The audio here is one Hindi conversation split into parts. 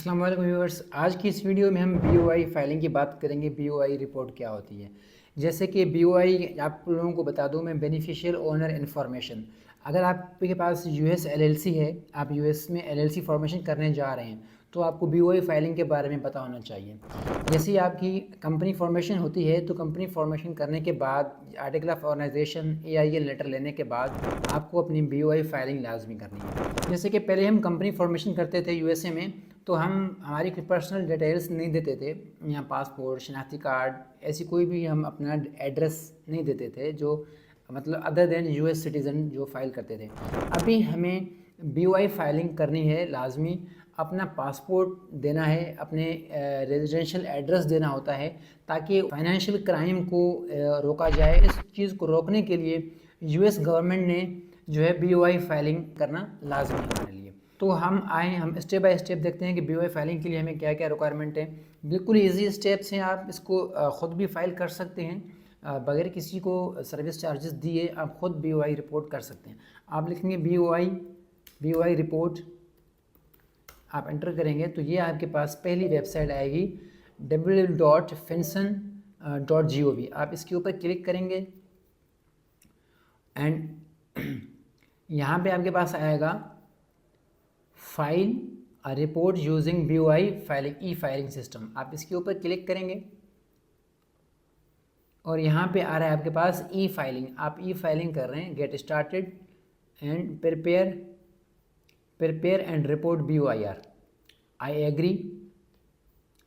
अस्सलाम वालेकुम व्यूअर्स। आज की इस वीडियो में हम बीओआई फाइलिंग की बात करेंगे। बीओआई रिपोर्ट क्या होती है। जैसे कि बीओआई आप लोगों को बता दूं मैं, बेनिफिशियल ओनर इन्फॉर्मेशन। अगर आपके पास यूएस एलएलसी है, आप यूएस में एलएलसी फॉर्मेशन करने जा रहे हैं, तो आपको बीओआई फाइलिंग के बारे में पता होना चाहिए। जैसे ही आपकी कंपनी फॉर्मेशन होती है, तो कंपनी फॉर्मेशन करने के बाद आर्टिकल ऑफ ऑर्गेनाइजेशन एआईएल लेटर लेने के बाद आपको अपनी बीओआई फाइलिंग लाजमी करनी है। जैसे कि पहले हम कंपनी फॉर्मेशन करते थे यूएसए में, तो हम हमारी कोई पर्सनल डिटेल्स नहीं देते थे, यहाँ पासपोर्ट, शनाख्ती कार्ड, ऐसी कोई भी हम अपना एड्रेस नहीं देते थे जो मतलब अदर देन यूएस सिटीज़न जो फाइल करते थे। अभी हमें बीओआई फाइलिंग करनी है लाजमी। अपना पासपोर्ट देना है, अपने रेजिडेंशियल एड्रेस देना होता है, ताकि फाइनेंशियल क्राइम को रोका जाए। इस चीज़ को रोकने के लिए यूएस गवर्नमेंट ने जो है बीओआई फाइलिंग करना लाजमी है हमारे लिए। तो हम स्टेप बाय स्टेप देखते हैं कि बीओआई फाइलिंग के लिए हमें क्या क्या रिक्वायरमेंट है। बिल्कुल इजी स्टेप्स हैं, आप इसको ख़ुद भी फाइल कर सकते हैं बगैर किसी को सर्विस चार्जेस दिए। आप ख़ुद बीओआई रिपोर्ट कर सकते हैं। आप लिखेंगे बीओआई रिपोर्ट, आप एंटर करेंगे तो ये आपके पास पहली वेबसाइट आएगी www.finson.gov। आप इसके ऊपर क्लिक करेंगे एंड यहाँ पे आपके पास आएगा file report using BOI filing ई फाइलिंग सिस्टम। आप इसके ऊपर क्लिक करेंगे और यहाँ पे आ रहा है आपके पास ई फाइलिंग। आप ई फाइलिंग कर रहे हैं, get started and prepare and report BOIR, I agree.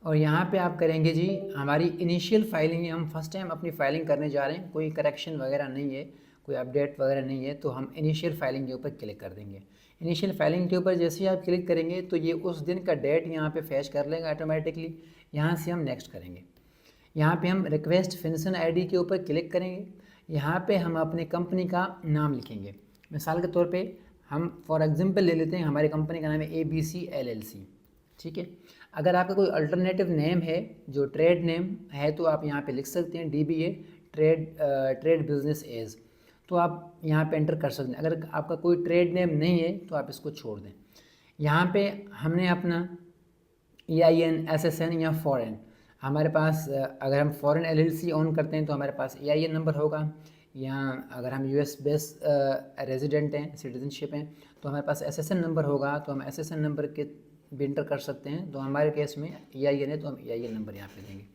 और यहाँ पे आप करेंगे जी हमारी इनिशियल फाइलिंग है, हम फर्स्ट टाइम अपनी फाइलिंग करने जा रहे हैं, कोई करेक्शन वगैरह नहीं है, कोई अपडेट वगैरह नहीं है, तो हम इनिशियल फाइलिंग के ऊपर क्लिक कर देंगे। इनिशियल फाइलिंग के ऊपर जैसे ही आप क्लिक करेंगे तो ये उस दिन का डेट यहाँ पे फैच कर लेगा ऑटोमेटिकली। यहाँ से हम नेक्स्ट करेंगे। यहाँ पे हम रिक्वेस्ट फिनसन आईडी के ऊपर क्लिक करेंगे। यहाँ पे हम अपने कंपनी का नाम लिखेंगे। मिसाल के तौर पे हम फॉर एग्जांपल ले लेते हैं, हमारी कंपनी का नाम है ABC LLC, ठीक है। अगर आपका कोई अल्टरनेटिव नेम है जो ट्रेड नेम है, तो आप यहाँ पे लिख सकते हैं DBA ट्रेड बिजनेस एज, तो आप यहाँ पे एंटर कर सकते हैं। अगर आपका कोई ट्रेड नेम नहीं है तो आप इसको छोड़ दें। यहाँ पे हमने अपना EIN SSN या फॉरेन, हमारे पास अगर हम फॉरेन LLC ऑन करते हैं तो हमारे पास EIN नंबर होगा, या अगर हम US बेस रेजिडेंट हैं, सिटीजनशिप हैं, तो हमारे पास SSN नंबर होगा, तो हम SSN नंबर के भी इंटर कर सकते हैं। तो हमारे केस में EIN है तो हम EIN नंबर यहाँ पे देंगे।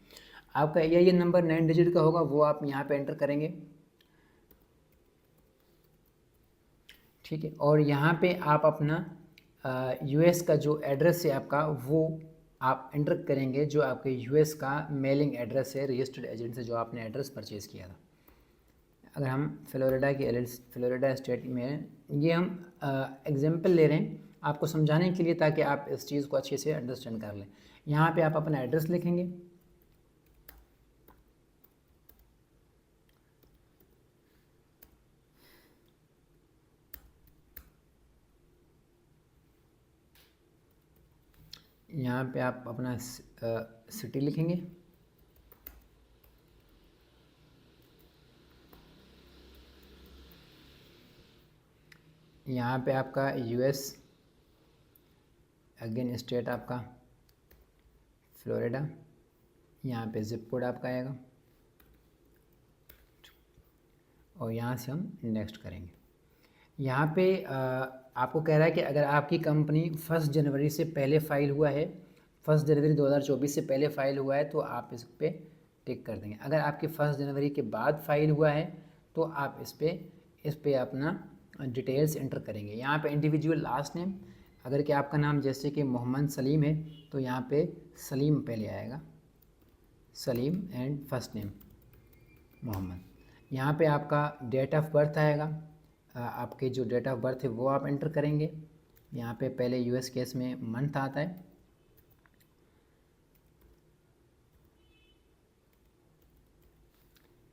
आपका EIN नंबर 9 डिजिट का होगा, वो आप यहाँ पे एंटर करेंगे, ठीक है। और यहाँ पे आप अपना US का जो एड्रेस है आपका, वो आप एंटर करेंगे, जो आपके US का मेलिंग एड्रेस है रजिस्टर्ड एजेंट से जो आपने एड्रेस परचेज़ किया था। अगर हम फ्लोरिडा स्टेट में हैं, ये हम एग्जांपल ले रहे हैं आपको समझाने के लिए, ताकि आप इस चीज़ को अच्छे से अंडरस्टैंड कर लें। यहाँ पे आप अपना एड्रेस लिखेंगे, यहाँ पे आप अपना सिटी लिखेंगे, यहाँ पे आपका US, अगेन स्टेट आपका फ्लोरिडा, यहाँ पे जिप कोड आपका आएगा, और यहाँ से हम नेक्स्ट करेंगे। यहाँ पे आपको कह रहा है कि अगर आपकी कंपनी 1 जनवरी से पहले फाइल हुआ है, 1 जनवरी 2024 से पहले फाइल हुआ है, तो आप इस पर टिक कर देंगे। अगर आपके 1 जनवरी के बाद फाइल हुआ है तो आप इस पे अपना डिटेल्स एंटर करेंगे। यहाँ पे इंडिविजुअल लास्ट नेम, अगर कि आपका नाम जैसे कि मोहम्मद सलीम है, तो यहाँ पे सलीम पहले आएगा, Salim and first name Mohammad. यहाँ पे आपका डेट ऑफ बर्थ आएगा, आपके जो डेट ऑफ बर्थ है वो आप एंटर करेंगे। यहाँ पे पहले US केस में मंथ आता है,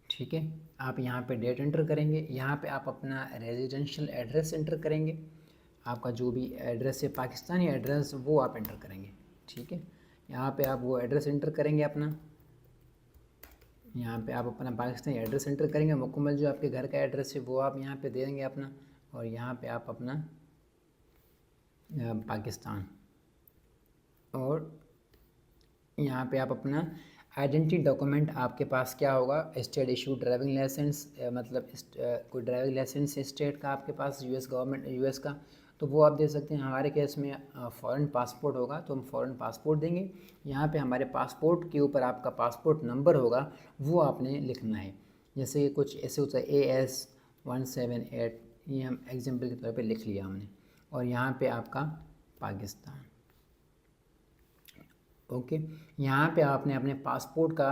ठीक है। आप यहाँ पे डेट एंटर करेंगे। यहाँ पे आप अपना रेजिडेंशियल एड्रेस एंटर करेंगे, आपका जो भी एड्रेस है पाकिस्तानी एड्रेस, वो आप एंटर करेंगे, ठीक है। यहाँ पे आप वो एड्रेस एंटर करेंगे अपना, यहाँ पे आप अपना पाकिस्तानी एड्रेस एंटर करेंगे, मुकम्मल जो आपके घर का एड्रेस है वो आप यहाँ पे दे देंगे अपना, और यहाँ पे आप अपना पाकिस्तान और यहाँ पे आप अपना आइडेंटिटी डॉक्यूमेंट आपके पास क्या होगा, स्टेट इशू ड्राइविंग लाइसेंस, मतलब कोई ड्राइविंग लाइसेंस स्टेट का आपके पास, यूएस गवर्नमेंट यूएस का, तो वो आप दे सकते हैं। हमारे केस में फ़ॉरेन पासपोर्ट होगा तो हम फ़ॉरेन पासपोर्ट देंगे। यहाँ पे हमारे पासपोर्ट के ऊपर आपका पासपोर्ट नंबर होगा, वो आपने लिखना है। जैसे कुछ ऐसे होता है AS178, ये हम एग्जाम्पल के तौर पे लिख लिया हमने। और यहाँ पे आपका पाकिस्तान, ओके। यहाँ पे आपने अपने पासपोर्ट का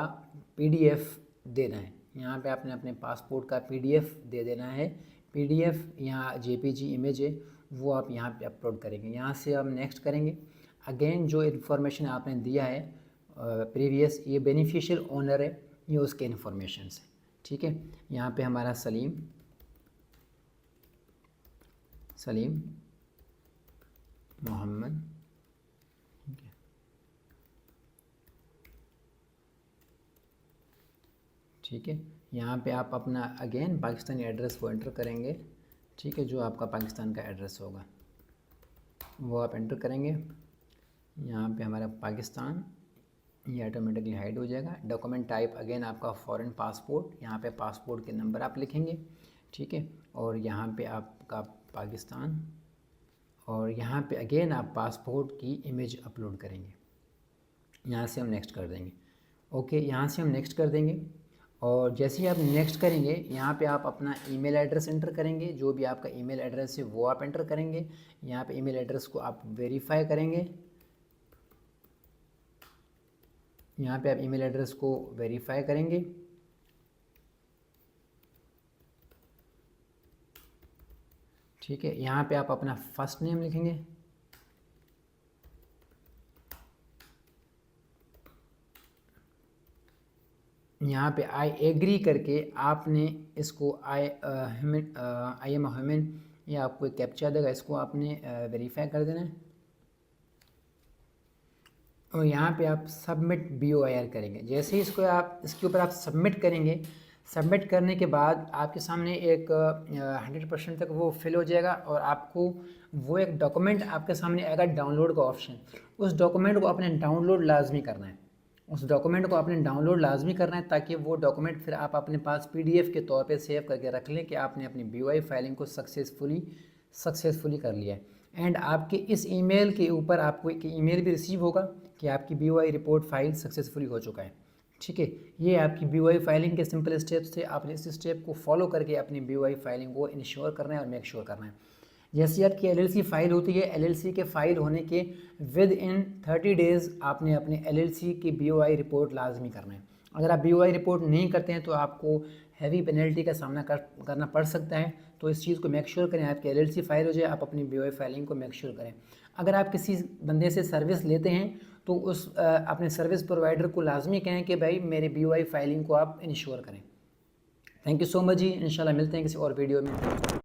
PDF देना है। यहाँ पे आपने अपने पासपोर्ट का PDF दे देना है। PDF यहाँ JPG इमेज है, वो आप यहाँ पे अपलोड करेंगे। यहाँ से हम नेक्स्ट करेंगे। अगेन जो इन्फॉर्मेशन आपने दिया है प्रीवियस, ये बेनिफिशियल ओनर है, ये उसके इन्फॉर्मेशन है, ठीक है। यहाँ पे हमारा सलीम मोहम्मद, ठीक है। यहाँ पे आप अपना अगेन पाकिस्तानी एड्रेस को एंटर करेंगे, ठीक है। जो आपका पाकिस्तान का एड्रेस होगा वो आप एंटर करेंगे। यहाँ पे हमारा पाकिस्तान, ये ऑटोमेटिकली हाइड हो जाएगा। डॉक्यूमेंट टाइप अगेन आपका फॉरेन पासपोर्ट, यहाँ पे पासपोर्ट के नंबर आप लिखेंगे, ठीक है। और यहाँ पे आपका पाकिस्तान, और यहाँ पे अगेन आप पासपोर्ट की इमेज अपलोड करेंगे। यहाँ से हम नेक्स्ट कर देंगे, ओके। यहाँ से हम नेक्स्ट कर देंगे। और जैसे ही आप नेक्स्ट करेंगे, यहाँ पे आप अपना ईमेल एड्रेस एंटर करेंगे। जो भी आपका ईमेल एड्रेस है वो आप एंटर करेंगे। यहाँ पे ईमेल एड्रेस को आप वेरीफाई करेंगे। यहाँ पे आप ईमेल एड्रेस को वेरीफाई करेंगे, ठीक है। यहाँ पे आप अपना फर्स्ट नेम लिखेंगे, यहाँ पे आई एग्री करके आपने इसको आई एम ह्यूमन, ये आपको एक कैप्चा देगा, इसको आपने वेरीफाई कर देना है। और यहाँ पे आप सबमिट BOIR करेंगे। जैसे ही इसको आप इसके ऊपर आप सबमिट करेंगे, सबमिट करने के बाद आपके सामने एक 100% तक वो फिल हो जाएगा और आपको वो एक डॉक्यूमेंट आपके सामने आएगा, डाउनलोड का ऑप्शन। उस डॉक्यूमेंट को आपने डाउनलोड लाजमी करना है, उस डॉक्यूमेंट को आपने डाउनलोड लाजमी करना है, ताकि वो डॉक्यूमेंट फिर आप अपने पास PDF के तौर पे सेव करके रख लें कि आपने अपनी BOI फाइलिंग को सक्सेसफुली कर लिया है। एंड आपके इस ईमेल के ऊपर आपको एक ईमेल भी रिसीव होगा कि आपकी BOI रिपोर्ट फाइल सक्सेसफुली हो चुका है, ठीक है। ये आपकी BOI फाइलिंग के सिंपल स्टेप्स थे। आपने इस स्टेप को फॉलो करके अपनी BOI फाइलिंग को इंश्योर करना है और मेक श्योर करना है। जैसे आपकी LLC फाइल होती है, LLC के फाइल होने के विद इन 30 डेज़ आपने अपने LLC की BOI रिपोर्ट लाजमी करना है। अगर आप BOI रिपोर्ट नहीं करते हैं तो आपको हैवी पेनल्टी का सामना करना पड़ सकता है। तो इस चीज़ को मेक श्योर करें, आपकी LLC फाइल हो जाए, आप अपनी BOI फाइलिंग को मेक श्योर करें। अगर आप किसी बंदे से सर्विस लेते हैं तो उस अपने सर्विस प्रोवाइडर को लाजमी कहें कि भाई मेरे BOI फाइलिंग को आप इंश्योर करें। थैंक यू सो मच जी, इंशाल्लाह मिलते हैं किसी और वीडियो में।